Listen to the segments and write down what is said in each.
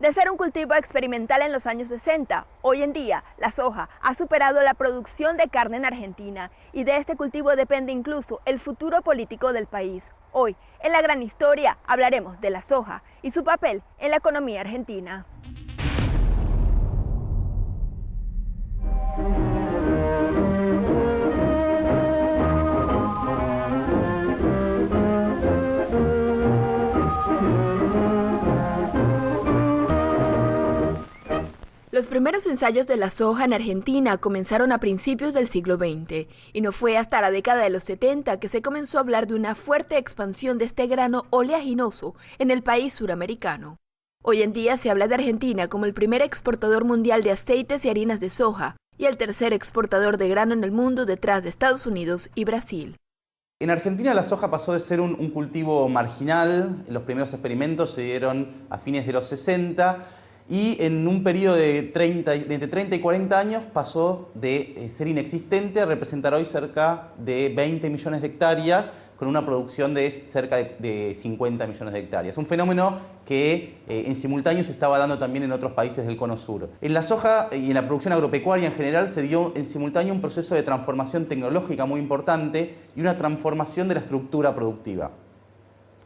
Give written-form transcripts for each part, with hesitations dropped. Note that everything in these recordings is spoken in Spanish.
De ser un cultivo experimental en los años 60, hoy en día la soja ha superado la producción de carne en Argentina y de este cultivo depende incluso el futuro político del país. Hoy, en La Gran Historia, hablaremos de la soja y su papel en la economía argentina. Los primeros ensayos de la soja en Argentina comenzaron a principios del siglo XX, y no fue hasta la década de los 70 que se comenzó a hablar de una fuerte expansión de este grano oleaginoso en el país suramericano. Hoy en día se habla de Argentina como el primer exportador mundial de aceites y harinas de soja, y el tercer exportador de grano en el mundo detrás de Estados Unidos y Brasil. En Argentina la soja pasó de ser un cultivo marginal. Los primeros experimentos se dieron a fines de los 60 y en un periodo de entre 30 y 40 años pasó de ser inexistente a representar hoy cerca de 20 millones de hectáreas con una producción de cerca de 50 millones de hectáreas. Un fenómeno que en simultáneo se estaba dando también en otros países del Cono Sur. En la soja y en la producción agropecuaria en general se dio en simultáneo un proceso de transformación tecnológica muy importante y una transformación de la estructura productiva.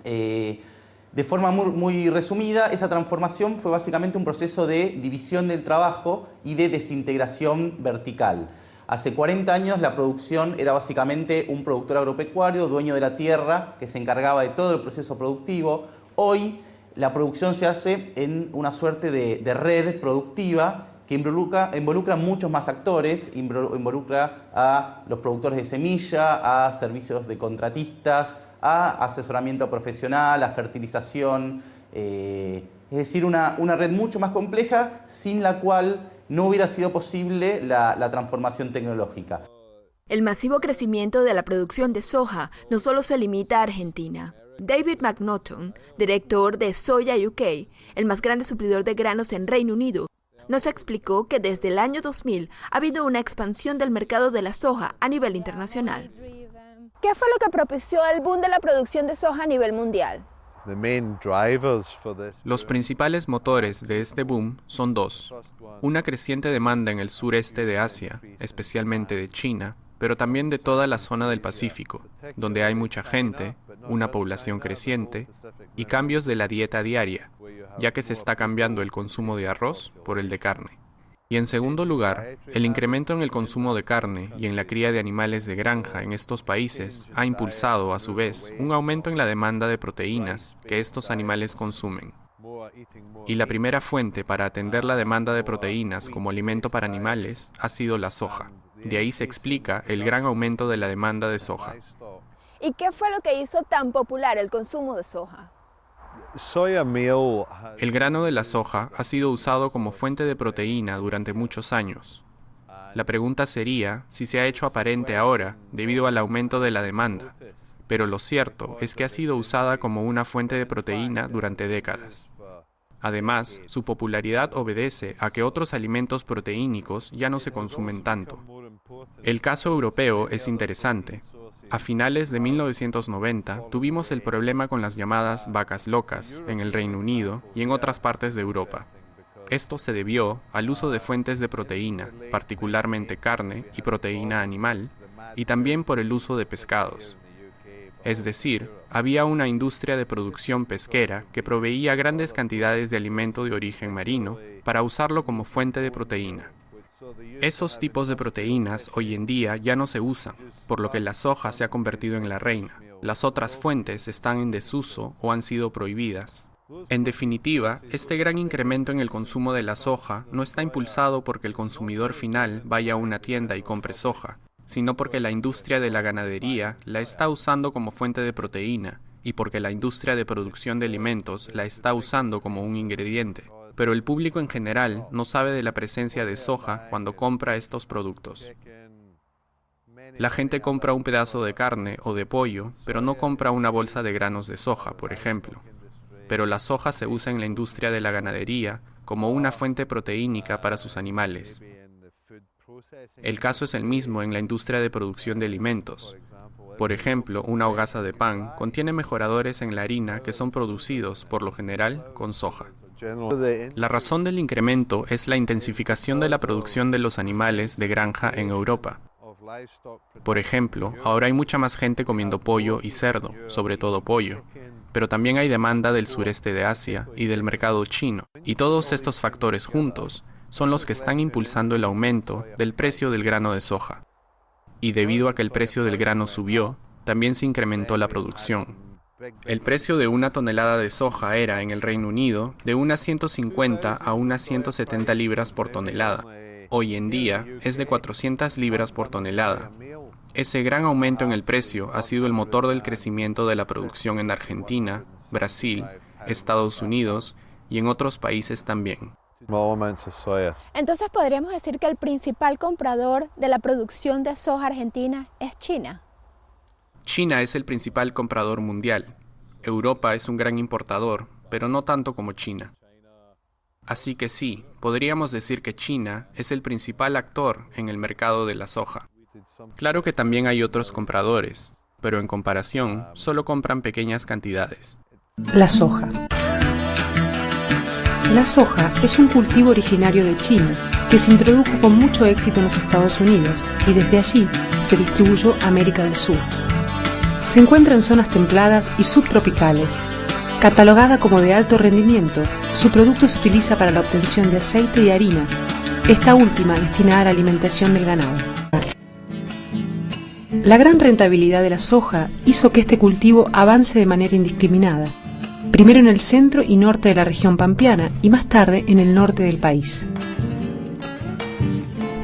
De forma muy resumida, esa transformación fue básicamente un proceso de división del trabajo y de desintegración vertical. Hace 40 años la producción era básicamente un productor agropecuario, dueño de la tierra, que se encargaba de todo el proceso productivo. Hoy la producción se hace en una suerte de red productiva que involucra muchos más actores, involucra a los productores de semilla, a servicios de contratistas, a asesoramiento profesional, a fertilización, es decir, una red mucho más compleja sin la cual no hubiera sido posible la transformación tecnológica. El masivo crecimiento de la producción de soja no solo se limita a Argentina. David McNaughton, director de Soya UK, el más grande suplidor de granos en Reino Unido, nos explicó que desde el año 2000 ha habido una expansión del mercado de la soja a nivel internacional. ¿Qué fue lo que propició el boom de la producción de soja a nivel mundial? Los principales motores de este boom son dos. Una creciente demanda en el sureste de Asia, especialmente de China, pero también de toda la zona del Pacífico, donde hay mucha gente, una población creciente y cambios de la dieta diaria, ya que se está cambiando el consumo de arroz por el de carne. Y en segundo lugar, el incremento en el consumo de carne y en la cría de animales de granja en estos países ha impulsado, a su vez, un aumento en la demanda de proteínas que estos animales consumen. Y la primera fuente para atender la demanda de proteínas como alimento para animales ha sido la soja. De ahí se explica el gran aumento de la demanda de soja. ¿Y qué fue lo que hizo tan popular el consumo de soja? El grano de la soja ha sido usado como fuente de proteína durante muchos años. La pregunta sería si se ha hecho aparente ahora debido al aumento de la demanda, pero lo cierto es que ha sido usada como una fuente de proteína durante décadas. Además, su popularidad obedece a que otros alimentos proteínicos ya no se consumen tanto. El caso europeo es interesante. A finales de 1990 tuvimos el problema con las llamadas vacas locas en el Reino Unido y en otras partes de Europa. Esto se debió al uso de fuentes de proteína, particularmente carne y proteína animal, y también por el uso de pescados. Es decir, había una industria de producción pesquera que proveía grandes cantidades de alimento de origen marino para usarlo como fuente de proteína. Esos tipos de proteínas hoy en día ya no se usan, por lo que la soja se ha convertido en la reina. Las otras fuentes están en desuso o han sido prohibidas. En definitiva, este gran incremento en el consumo de la soja no está impulsado porque el consumidor final vaya a una tienda y compre soja, sino porque la industria de la ganadería la está usando como fuente de proteína y porque la industria de producción de alimentos la está usando como un ingrediente. Pero el público en general no sabe de la presencia de soja cuando compra estos productos. La gente compra un pedazo de carne o de pollo, pero no compra una bolsa de granos de soja, por ejemplo. Pero la soja se usa en la industria de la ganadería como una fuente proteínica para sus animales. El caso es el mismo en la industria de producción de alimentos. Por ejemplo, una hogaza de pan contiene mejoradores en la harina que son producidos, por lo general, con soja. La razón del incremento es la intensificación de la producción de los animales de granja en Europa. Por ejemplo, ahora hay mucha más gente comiendo pollo y cerdo, sobre todo pollo, pero también hay demanda del sureste de Asia y del mercado chino, y todos estos factores juntos son los que están impulsando el aumento del precio del grano de soja. Y debido a que el precio del grano subió, también se incrementó la producción. El precio de una tonelada de soja era, en el Reino Unido, de unas 150 a unas 170 libras por tonelada. Hoy en día es de 400 libras por tonelada. Ese gran aumento en el precio ha sido el motor del crecimiento de la producción en Argentina, Brasil, Estados Unidos y en otros países también. Entonces podríamos decir que el principal comprador de la producción de soja argentina es China. China es el principal comprador mundial. Europa es un gran importador, pero no tanto como China. Así que sí, podríamos decir que China es el principal actor en el mercado de la soja. Claro que también hay otros compradores, pero en comparación, solo compran pequeñas cantidades. La soja. La soja es un cultivo originario de China que se introdujo con mucho éxito en los Estados Unidos y desde allí se distribuyó a América del Sur. Se encuentra en zonas templadas y subtropicales. Catalogada como de alto rendimiento, su producto se utiliza para la obtención de aceite y harina, esta última destinada a la alimentación del ganado. La gran rentabilidad de la soja hizo que este cultivo avance de manera indiscriminada, primero en el centro y norte de la región pampeana y más tarde en el norte del país.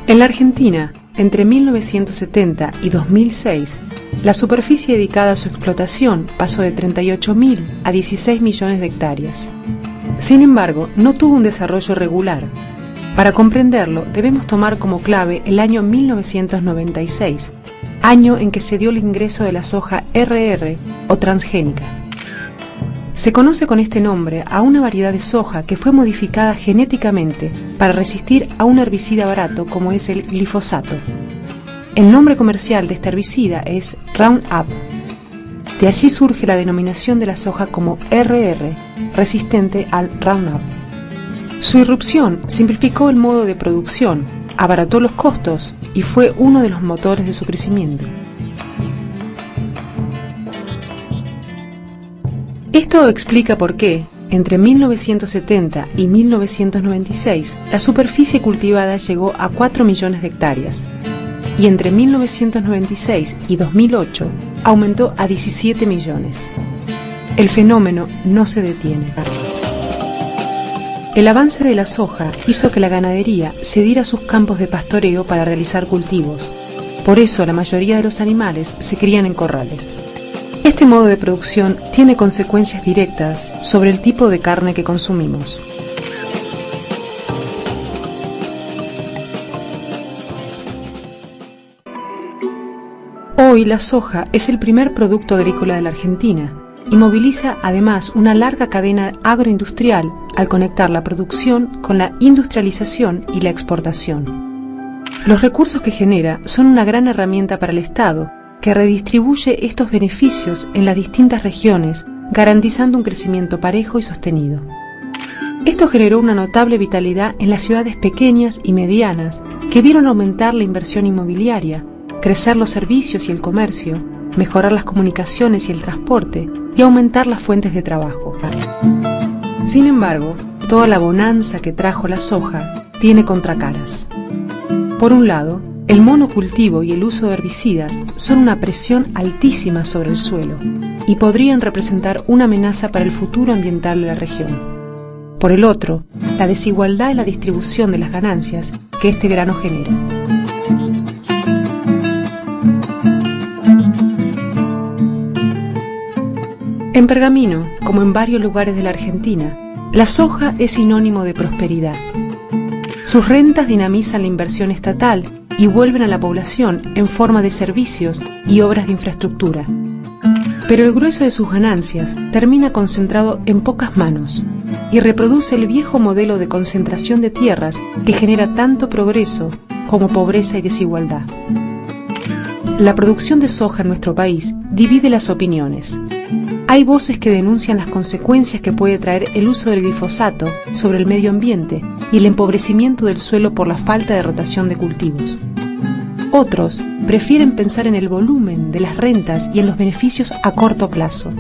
En la Argentina, entre 1970 y 2006, la superficie dedicada a su explotación pasó de 38.000 a 16 millones de hectáreas. Sin embargo, no tuvo un desarrollo regular. Para comprenderlo, debemos tomar como clave el año 1996, año en que se dio el ingreso de la soja RR o transgénica. Se conoce con este nombre a una variedad de soja que fue modificada genéticamente para resistir a un herbicida barato como es el glifosato. El nombre comercial de este herbicida es Roundup. De allí surge la denominación de la soja como RR, resistente al Roundup. Su irrupción simplificó el modo de producción, abarató los costos y fue uno de los motores de su crecimiento. Esto explica por qué, entre 1970 y 1996, la superficie cultivada llegó a 4 millones de hectáreas, y entre 1996 y 2008 aumentó a 17 millones. El fenómeno no se detiene. El avance de la soja hizo que la ganadería cediera sus campos de pastoreo para realizar cultivos. Por eso la mayoría de los animales se crían en corrales. Este modo de producción tiene consecuencias directas sobre el tipo de carne que consumimos. Hoy la soja es el primer producto agrícola de la Argentina y moviliza además una larga cadena agroindustrial al conectar la producción con la industrialización y la exportación. Los recursos que genera son una gran herramienta para el Estado, que redistribuye estos beneficios en las distintas regiones, garantizando un crecimiento parejo y sostenido. Esto generó una notable vitalidad en las ciudades pequeñas y medianas, que vieron aumentar la inversión inmobiliaria, crecer los servicios y el comercio, mejorar las comunicaciones y el transporte y aumentar las fuentes de trabajo. Sin embargo, toda la bonanza que trajo la soja tiene contracaras. Por un lado, el monocultivo y el uso de herbicidas son una presión altísima sobre el suelo y podrían representar una amenaza para el futuro ambiental de la región. Por el otro, la desigualdad en la distribución de las ganancias que este grano genera. En Pergamino, como en varios lugares de la Argentina, la soja es sinónimo de prosperidad. Sus rentas dinamizan la inversión estatal y vuelven a la población en forma de servicios y obras de infraestructura. Pero el grueso de sus ganancias termina concentrado en pocas manos y reproduce el viejo modelo de concentración de tierras que genera tanto progreso como pobreza y desigualdad. La producción de soja en nuestro país divide las opiniones. Hay voces que denuncian las consecuencias que puede traer el uso del glifosato sobre el medio ambiente y el empobrecimiento del suelo por la falta de rotación de cultivos. Otros prefieren pensar en el volumen de las rentas y en los beneficios a corto plazo.